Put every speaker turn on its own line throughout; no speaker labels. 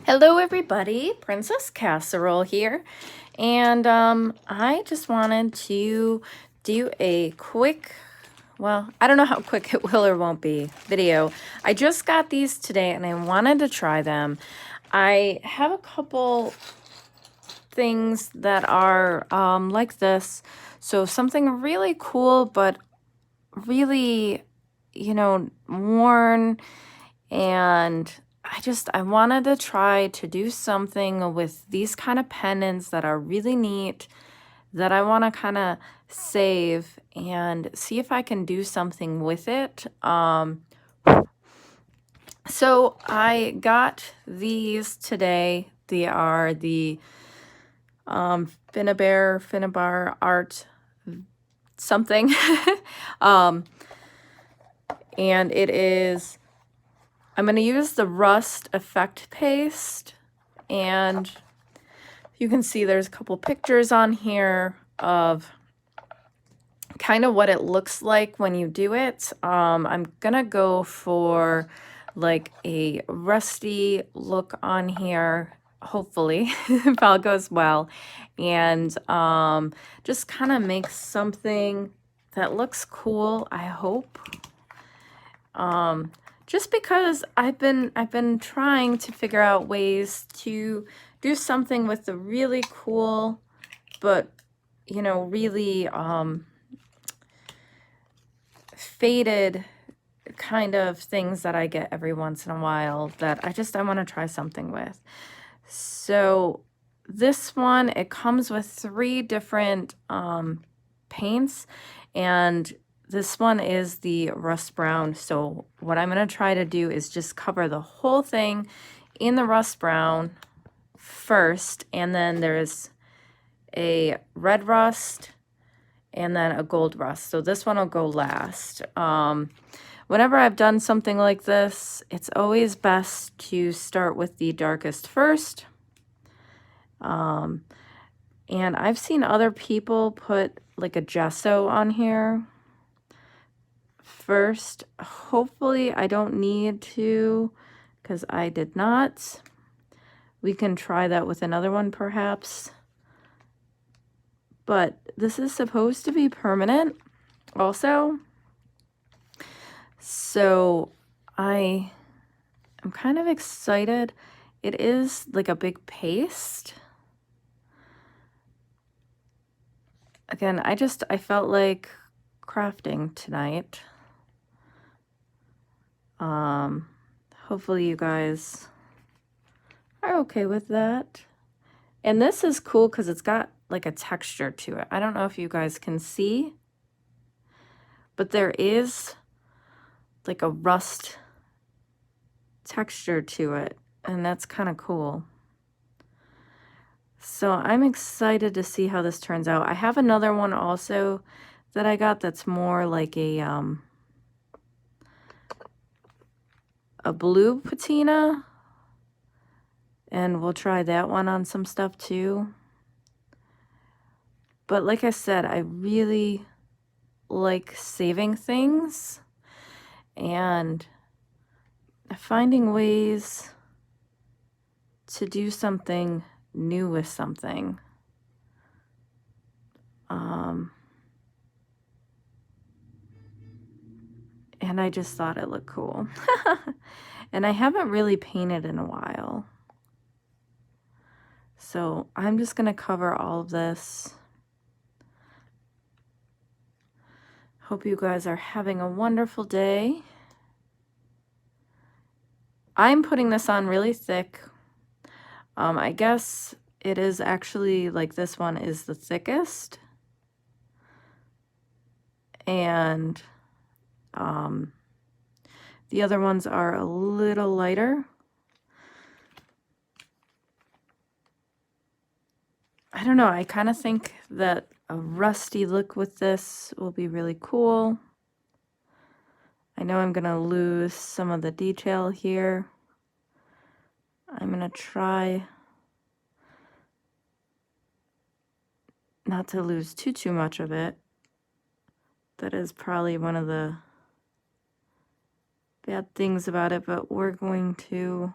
Hello everybody, Princess Casserole here, and I just wanted to do a quick, well, I don't know how quick it will or won't be, video. I just got these today and I wanted to try them. I have a couple things that are like this, so something really cool but really, worn, and I wanted to try to do something with these kind of pendants that are really neat that I want to kind of save and see if I can do something with it. So I got these today. They are the Finnabar art something. um, and it is, I'm going to use the rust effect paste, and you can see there's a couple pictures on here of kind of what it looks like when you do it. I'm gonna go for like a rusty look on here, hopefully, if all goes well, and just kind of make something that looks cool, I hope. Just because I've been trying to figure out ways to do something with the really cool, but really faded kind of things that I get every once in a while that I want to try something with. So this one, it comes with 3 different paints, and this one is the rust brown. So what I'm going to try to do is just cover the whole thing in the rust brown first, and then there's a red rust and then a gold rust. So this one will go last. Whenever I've done something like this, it's always best to start with the darkest first. And I've seen other people put like a gesso on here first. Hopefully I don't need to, because I did not. We can try that with another one perhaps. But this is supposed to be permanent also. So I'm kind of excited. It is like a big paste. Again, I felt like crafting tonight. Hopefully you guys are okay with that. And this is cool because it's got like a texture to it. I don't know if you guys can see, but there is like a rust texture to it, and that's kind of cool. So I'm excited to see how this turns out. I have another one also that I got that's more like a blue patina, and we'll try that one on some stuff too. But like I said, I really like saving things and finding ways to do something new with something. And I just thought it looked cool. And I haven't really painted in a while. So I'm just going to cover all of this. Hope you guys are having a wonderful day. I'm putting this on really thick. I guess it is actually like this one is the thickest. And the other ones are a little lighter. I don't know, I kind of think that a rusty look with this will be really cool. I know I'm going to lose some of the detail here. I'm going to try not to lose too much of it. That is probably one of the bad things about it, but we're going to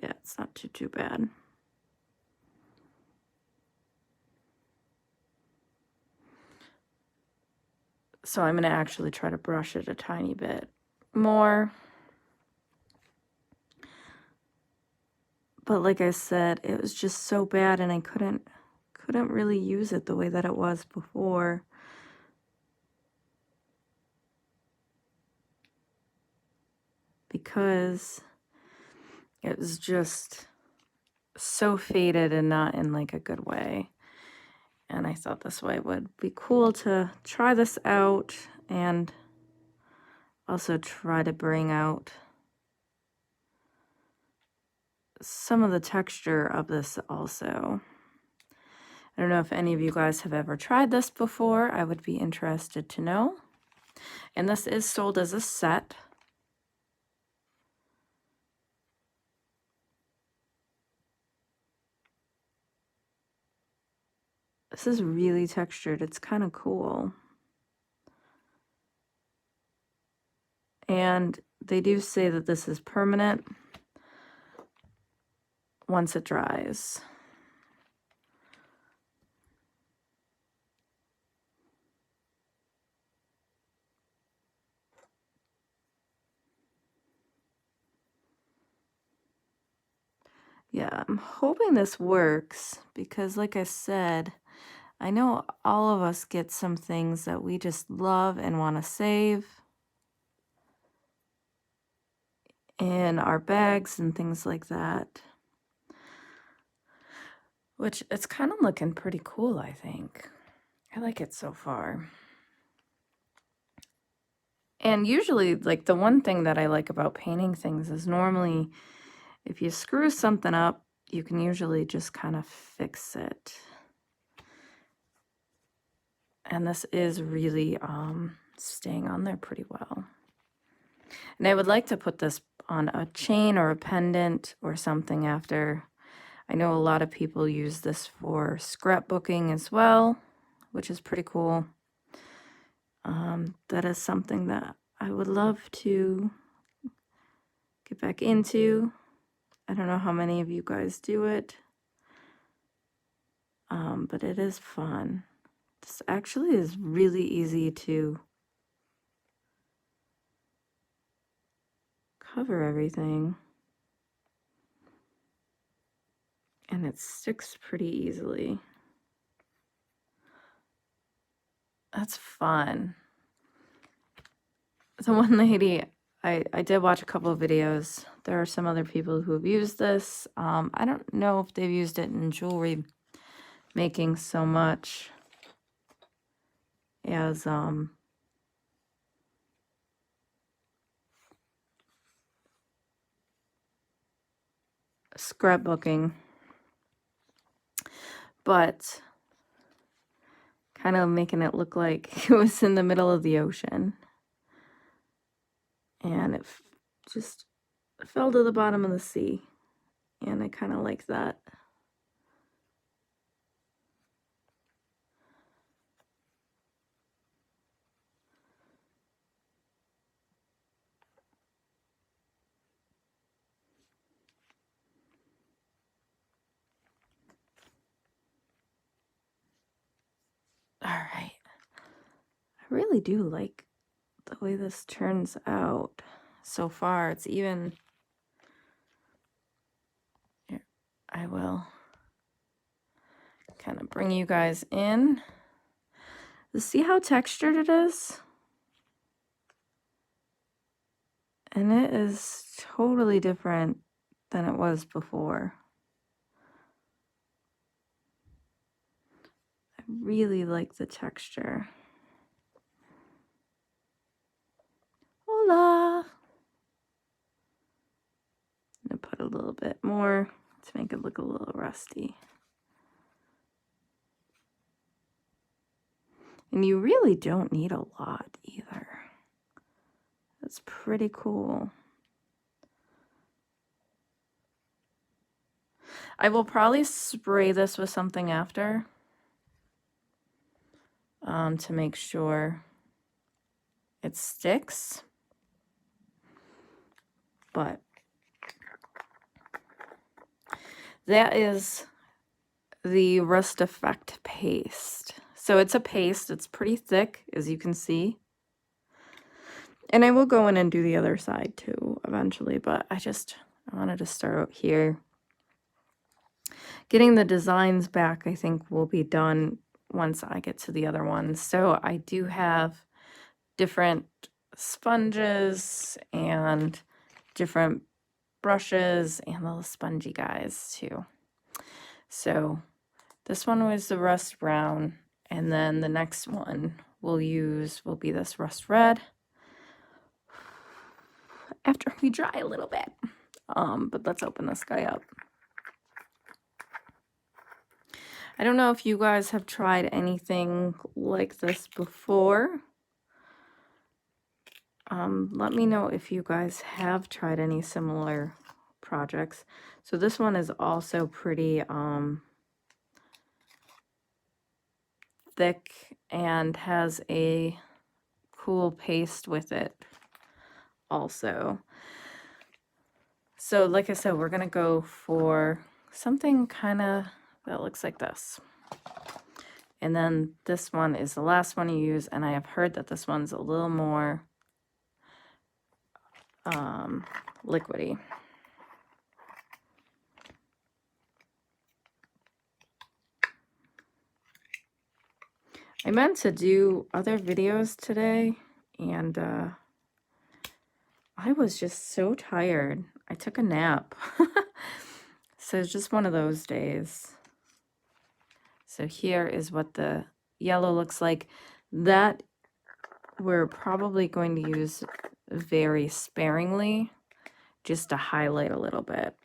Yeah, it's not too bad. So I'm going to actually try to brush it a tiny bit more. But like I said, it was just so bad and I couldn't really use it the way that it was before. Because it was just so faded and not in like a good way. And I thought this way would be cool to try this out and also try to bring out some of the texture of this also. I don't know if any of you guys have ever tried this before. I would be interested to know. And this is sold as a set. This is really textured. It's kind of cool. And they do say that this is permanent once it dries. Yeah, I'm hoping this works because like I said, I know all of us get some things that we just love and want to save in our bags and things like that. Which it's kind of looking pretty cool, I think. I like it so far. And usually, like, the one thing that I like about painting things is normally if you screw something up, you can usually just kind of fix it. And this is really staying on there pretty well. And I would like to put this on a chain or a pendant or something after. I know a lot of people use this for scrapbooking as well, which is pretty cool. That is something that I would love to get back into. I don't know how many of you guys do it, but it is fun. This actually is really easy to cover everything, and it sticks pretty easily. That's fun. The one lady, I did watch a couple of videos. There are some other people who have used this. I don't know if they've used it in jewelry making so much as scrapbooking, but kind of making it look like it was in the middle of the ocean. And it just fell to the bottom of the sea. And I kind of like that. All right. I really do like the way this turns out so far. It's even, here, I will kind of bring you guys in. See how textured it is? And it is totally different than it was before. I really like the texture. Hola! I'm going to put a little bit more to make it look a little rusty. And you really don't need a lot either. That's pretty cool. I will probably spray this with something after to make sure it sticks. But that is the Rust Effect paste. So it's a paste. It's pretty thick, as you can see. And I will go in and do the other side too eventually, but I wanted to start out here. Getting the designs back, I think, will be done once I get to the other ones. So I do have different sponges and different brushes and little spongy guys too. So this one was the rust brown, and then the next one we'll use will be this rust red after we dry a little bit. But let's open this guy up. I don't know if you guys have tried anything like this before. Let me know if you guys have tried any similar projects. So this one is also pretty thick and has a cool paste with it also. So like I said, we're gonna go for something kind of that looks like this. And then this one is the last one you use, and I have heard that this one's a little more liquidy. I meant to do other videos today, and I was just so tired. I took a nap. So it's just one of those days. So here is what the yellow looks like. That we're probably going to use very sparingly, just to highlight a little bit.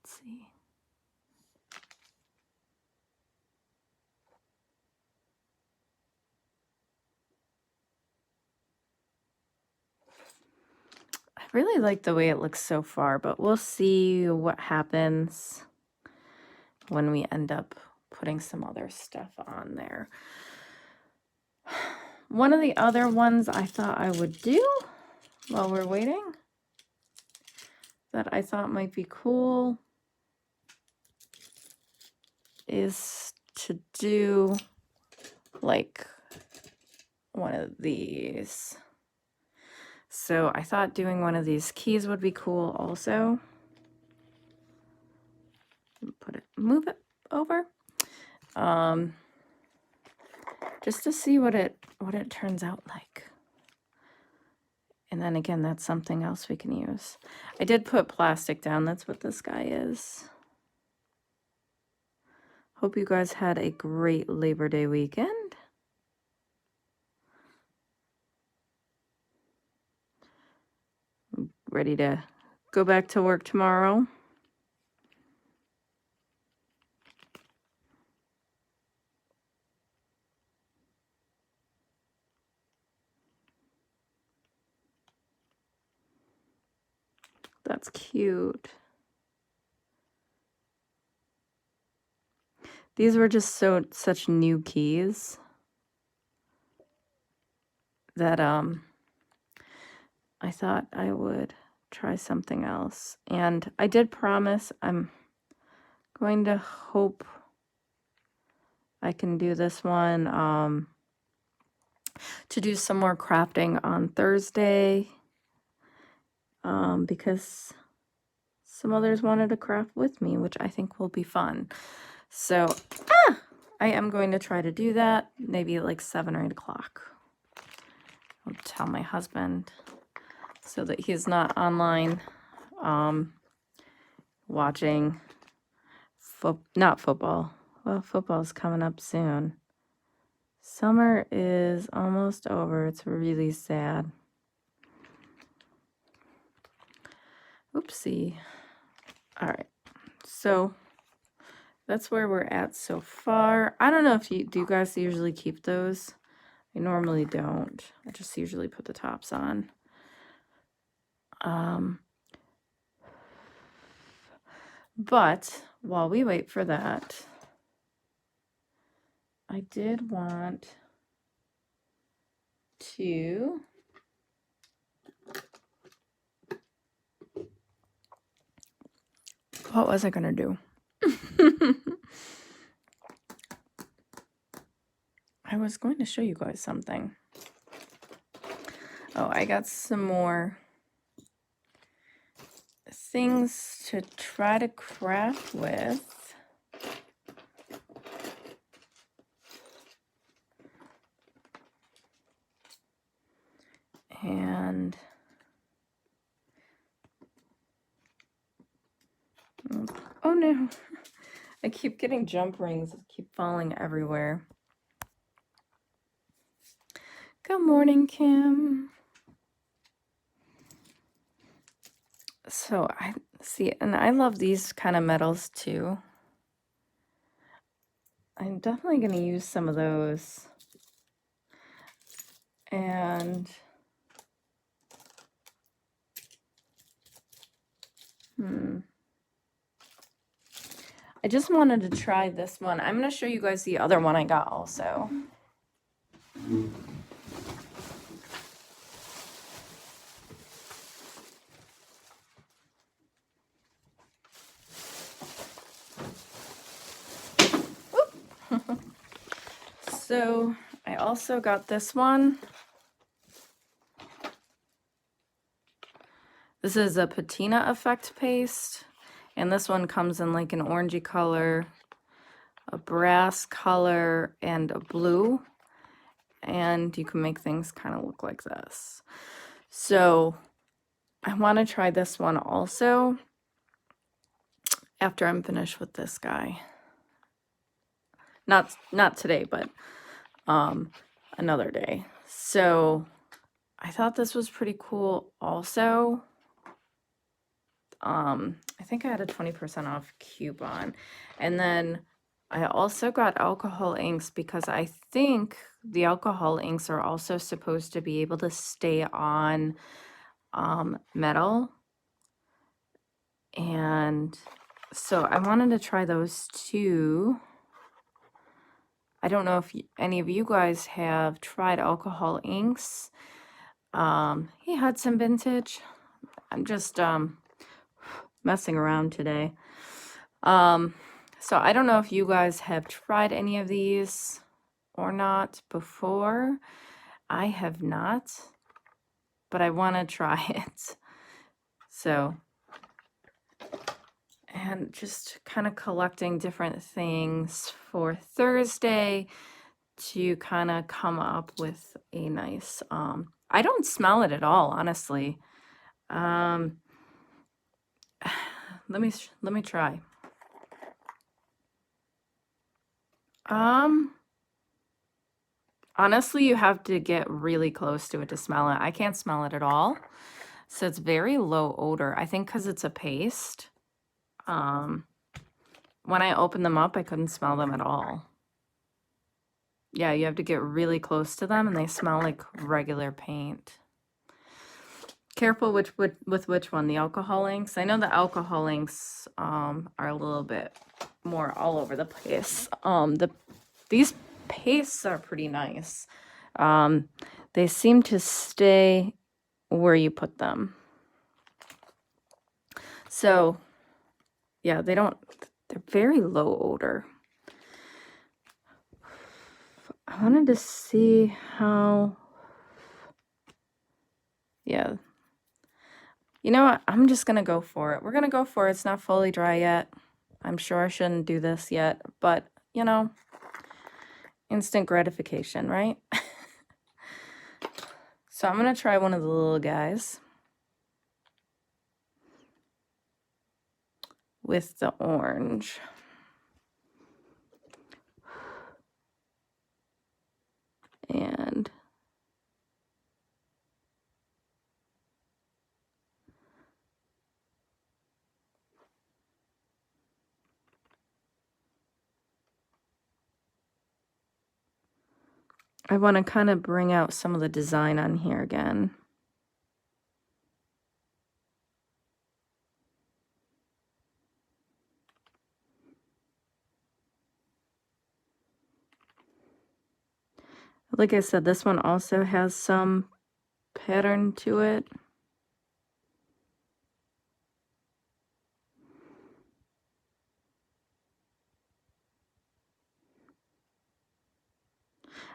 Let's see. I really like the way it looks so far, but we'll see what happens when we end up putting some other stuff on there. One of the other ones I thought I would do while we're waiting that I thought might be cool is to do like one of these. So I thought doing one of these keys would be cool also. Move it over. Just to see what it turns out like. And then again, that's something else we can use. I did put plastic down. That's what this guy is. Hope you guys had a great Labor Day weekend. Ready to go back to work tomorrow. That's cute. These were just such new keys that I thought I would try something else. And I did promise I'm going to hope I can do this one to do some more crafting on Thursday because some others wanted to craft with me, which I think will be fun. So I am going to try to do that maybe like 7 or 8 o'clock. I'll tell my husband so that he's not online watching not football. Well, football's coming up soon. Summer is almost over. It's really sad. Oopsie. All right. So that's where we're at so far. I don't know if do you guys usually keep those? I normally don't. I just usually put the tops on. But while we wait for that, I did want to What was I gonna do? I was going to show you guys something. Oh, I got some more things to try to craft with. And oh no, I keep getting jump rings, keep falling everywhere. Good morning, Kim. So I see, and I love these kind of metals too. I'm definitely going to use some of those. And I just wanted to try this one. I'm going to show you guys the other one I got also. So I also got this one. This is a patina effect paste, and this one comes in like an orangey color, a brass color, and a blue, and you can make things kind of look like this. So I want to try this one also after I'm finished with this guy. Not today, but another day. So I thought this was pretty cool also. I think I had a 20% off coupon. And then I also got alcohol inks because I think the alcohol inks are also supposed to be able to stay on metal. And so I wanted to try those too. I don't know if any of you guys have tried alcohol inks. Hey, Hudson Vintage. I'm just messing around today. So I don't know if you guys have tried any of these or not before. I have not, but I want to try it. So, and just kind of collecting different things for Thursday to kind of come up with a nice, I don't smell it at all, honestly. Let me try. Honestly, you have to get really close to it to smell it. I can't smell it at all. So it's very low odor. I think because it's a paste. When I opened them up, I couldn't smell them at all. Yeah, you have to get really close to them, and they smell like regular paint. Careful with which one, the alcohol inks. I know the alcohol inks are a little bit more all over the place. These pastes are pretty nice. They seem to stay where you put them. So, yeah, they're very low odor. I wanted to see how, yeah. You know what? I'm just going to go for it. We're going to go for it. It's not fully dry yet. I'm sure I shouldn't do this yet, but, you know, instant gratification, right? So I'm going to try one of the little guys with the orange. And I want to kind of bring out some of the design on here again. Like I said, this one also has some pattern to it.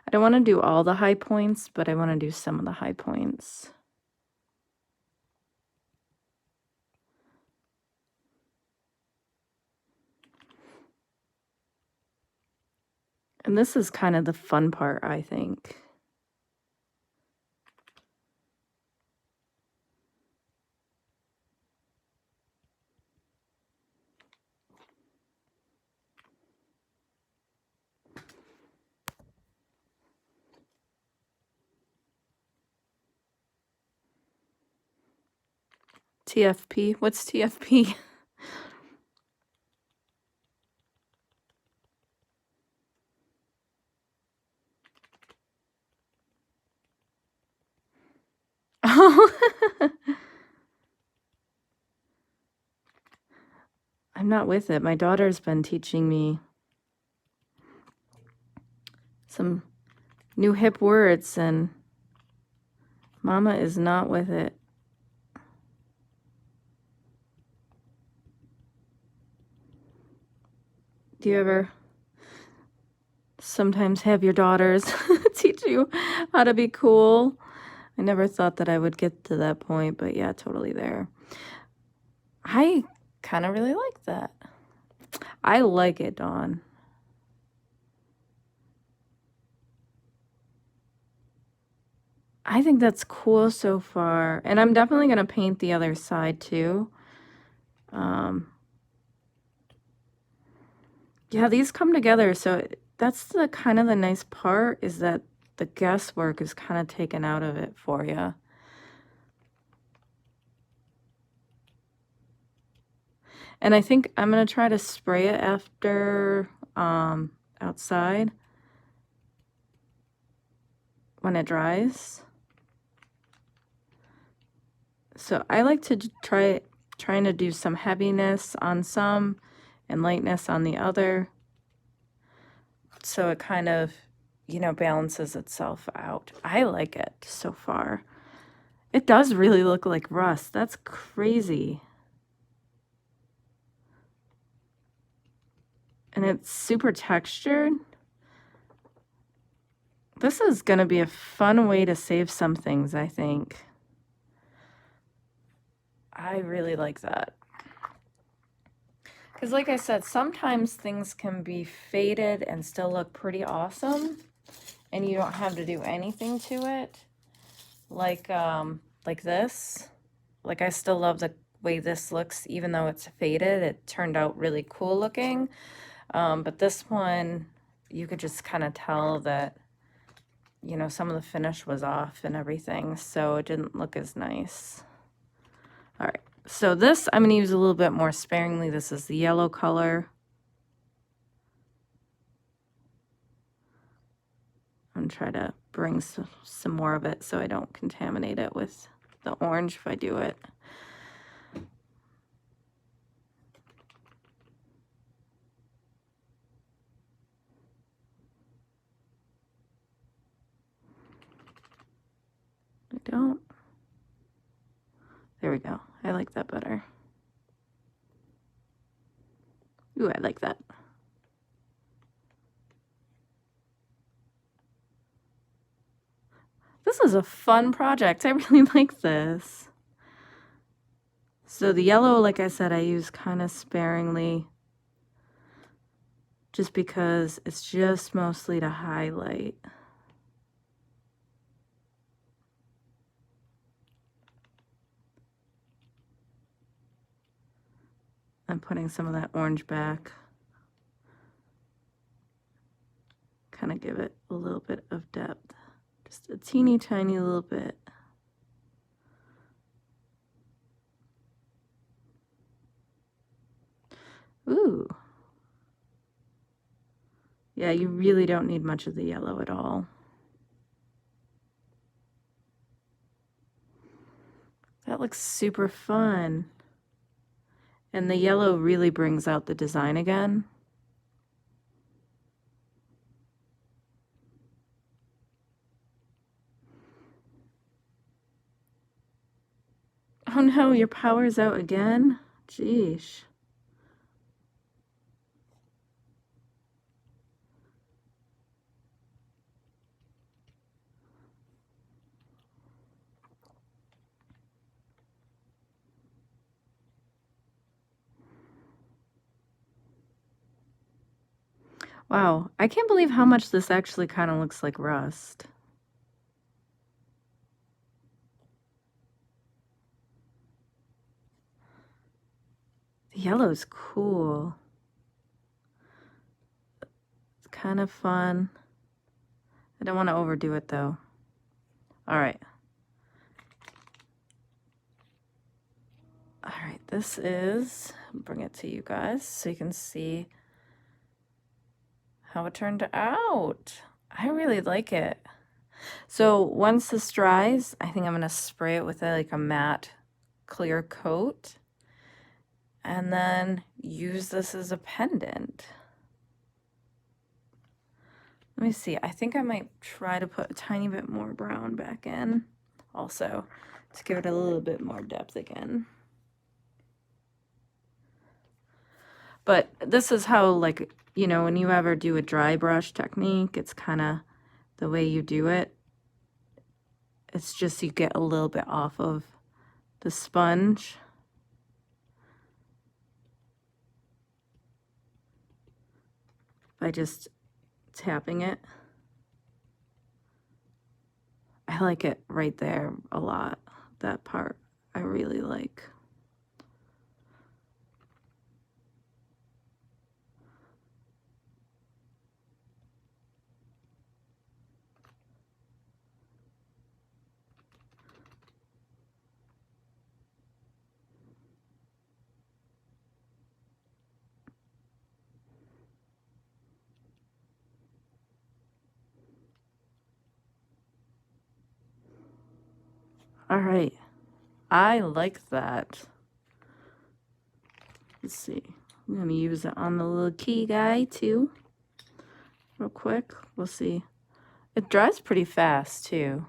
I don't want to do all the high points, but I want to do some of the high points. And this is kind of the fun part, I think. TFP? What's TFP? Oh, I'm not with it. My daughter's been teaching me some new hip words, and Mama is not with it. Do you ever sometimes have your daughters teach you how to be cool? I never thought that I would get to that point, but yeah, totally there. I kind of really like that. I like it, Dawn. I think that's cool so far. And I'm definitely going to paint the other side too. Yeah, these come together. So that's the kind of the nice part, is that the guesswork is kind of taken out of it for you. And I think I'm going to try to spray it after outside when it dries. So I like to trying to do some heaviness on some and lightness on the other. So it kind of, you know, balances itself out. I like it so far. It does really look like rust. That's crazy. And it's super textured. This is going to be a fun way to save some things, I think. I really like that. Because like I said, sometimes things can be faded and still look pretty awesome, and you don't have to do anything to it. Like this. Like, I still love the way this looks, even though it's faded. It turned out really cool looking. But this one, you could just kind of tell that, you know, some of the finish was off and everything, so it didn't look as nice. All right, so this I'm going to use a little bit more sparingly. This is the yellow color. I'm going to try to bring some more of it so I don't contaminate it with the orange if I do it. I don't. There we go. I like that better. Ooh, I like that. This is a fun project. I really like this. So the yellow, like I said, I use kind of sparingly, just because it's just mostly to highlight. I'm putting some of that orange back. Kind of give it a little bit of depth. Just a teeny tiny little bit. Ooh. Yeah, you really don't need much of the yellow at all. That looks super fun. And the yellow really brings out the design again. Oh no, your power's out again? Jeesh. Wow, I can't believe how much this actually kind of looks like rust. The yellow's cool. It's kind of fun. I don't want to overdo it though. All right. All right, this is, bring it to you guys so you can see how it turned out. I really like it. So once this dries, I think I'm gonna spray it with like a matte clear coat and then use this as a pendant. Let me see, I think I might try to put a tiny bit more brown back in also to give it a little bit more depth again. But this is how, like, you know, when you ever do a dry brush technique, it's kind of the way you do it. It's just you get a little bit off of the sponge. By just tapping it. I like it right there a lot. That part I really like. All right, I like that. Let's see, I'm gonna use it on the little key guy too, real quick. We'll see. It dries pretty fast too.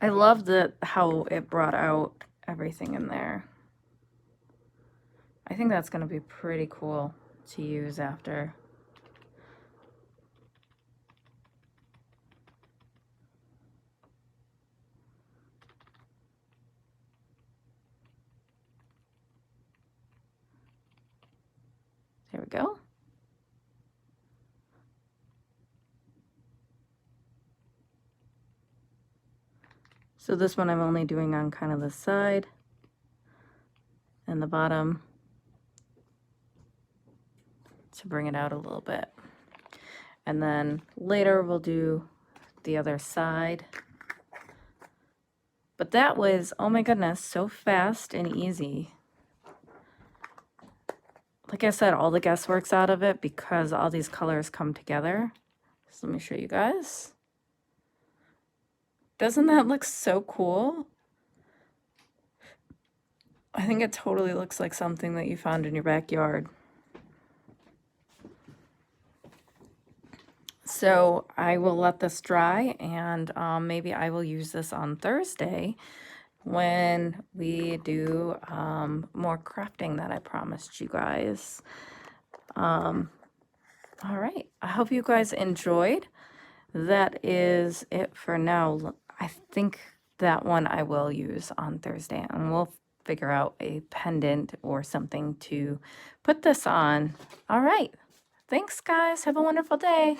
I love how it brought out everything in there. I think that's gonna be pretty cool to use after. There we go. So this one I'm only doing on kind of the side and the bottom to bring it out a little bit. And then later we'll do the other side. But that was, oh my goodness, so fast and easy. Like I said, all the guesswork's out of it because all these colors come together. So let me show you guys. Doesn't that look so cool? I think it totally looks like something that you found in your backyard. So I will let this dry and maybe I will use this on Thursday when we do more crafting that I promised you guys. All right, I hope you guys enjoyed. That is it for now. I think that one I will use on Thursday and we'll figure out a pendant or something to put this on. All right, thanks guys, have a wonderful day.